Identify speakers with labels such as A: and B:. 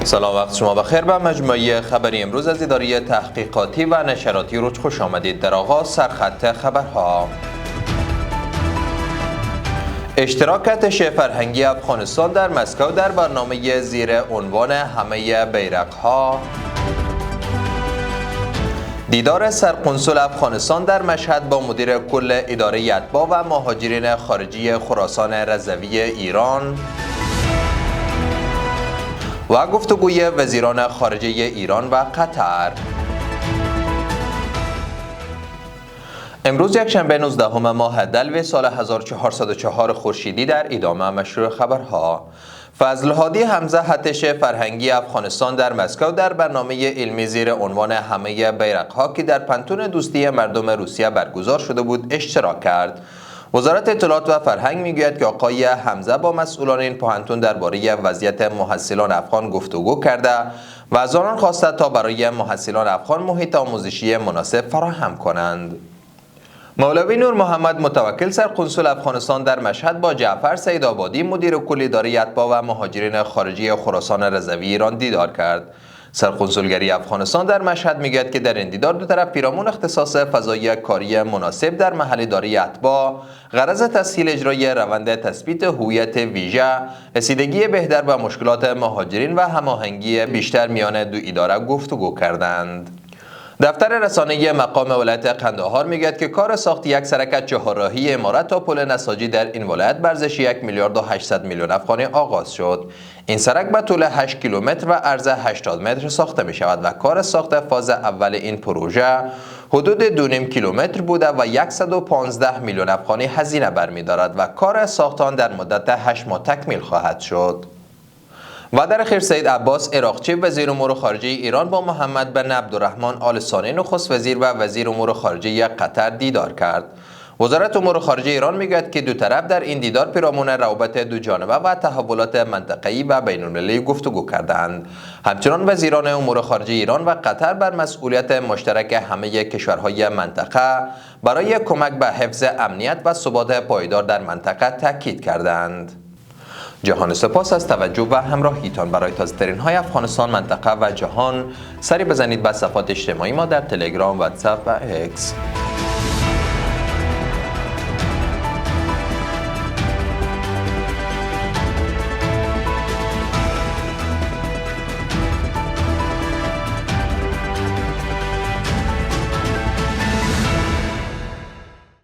A: سلام، وقت شما بخیر. به مجموعه خبری امروز از اداره تحقیقاتی و نشراتی روز خوش آمدید. در آغاز سرخط خبرها: اشتراک ارتش فرهنگی افغانستان در مسکو در برنامه زیر عنوان همه بیرق‌ها، دیدار سرقنسول افغانستان در مشهد با مدیر کل اداره اتباع و مهاجرین خارجی خراسان رضوی ایران و گفتگوی وزیران خارجه ایران و قطر. امروز یکشنبه 19 ماه دلو سال 1404 خورشیدی در ادامه مشروع خبرها: فضل هادی حمزه ارتش فرهنگی افغانستان در مسکو در برنامه علمی زیر عنوان همه بیرق‌ها که در پنتون دوستی مردم روسیه برگزار شده بود اشتراک کرد. وزارت اطلاعات و فرهنگ میگوید که آقای حمزه با مسئولان این پانتون درباره وضعیت محصلان افغان گفتگو کرده و از آنان خواسته تا برای محصلان افغان محیط آموزشی مناسب فراهم کنند. مولوی نور محمد متوکل سرقنسول افغانستان در مشهد با جعفر سیدآبادی مدیر کل اداره اتباع و مهاجرین خارجی خراسان رضوی ایران دیدار کرد. سرقنسولگری افغانستان در مشهد میگوید که در این دیدار دو طرف پیرامون اختصاص فضای کاری مناسب در محل اداره اتباع، غرض تسهیل اجرای روند تثبیت هویت ویژه، رسیدگی بهتر به مشکلات مهاجرین و هماهنگی بیشتر میان دو اداره گفتگو کردند. دفتر رسانه مقام ولایت قندهار میگوید که کار ساخت یک سرک چهارراهی امارات تا پل نساجی در این ولایت به ارزش 1 میلیارد و 800 میلیون افغانی آغاز شد. این سرک به طول 8 کیلومتر و عرض 80 متر ساخته می شود و کار ساخت فاز اول این پروژه حدود 2.5 کیلومتر بوده و 115 میلیون افغانی هزینه برمی‌دارد و کار ساخت آن در مدت 8 ماه تکمیل خواهد شد. و در اخیر سید عباس عراقچی وزیر امور خارجه ایران با محمد بن عبدالرحمن آل ثانی نخست وزیر و وزیر امور خارجه قطر دیدار کرد. وزارت امور خارجه ایران میگوید که دو طرف در این دیدار پیرامون روابط دو جانبه و تحولات منطقه‌ای و بین‌المللی گفتگو کردند. همچنان وزیران امور خارجه ایران و قطر بر مسئولیت مشترک همه کشورهای منطقه برای کمک به حفظ امنیت و ثبات پایدار در منطقه تاکید کردند. جهان سپاس از توجه و همراهیتان. برای تازه‌ترین های افغانستان، منطقه و جهان سری بزنید به صفحات اجتماعی ما در تلگرام، واتساپ و اکس.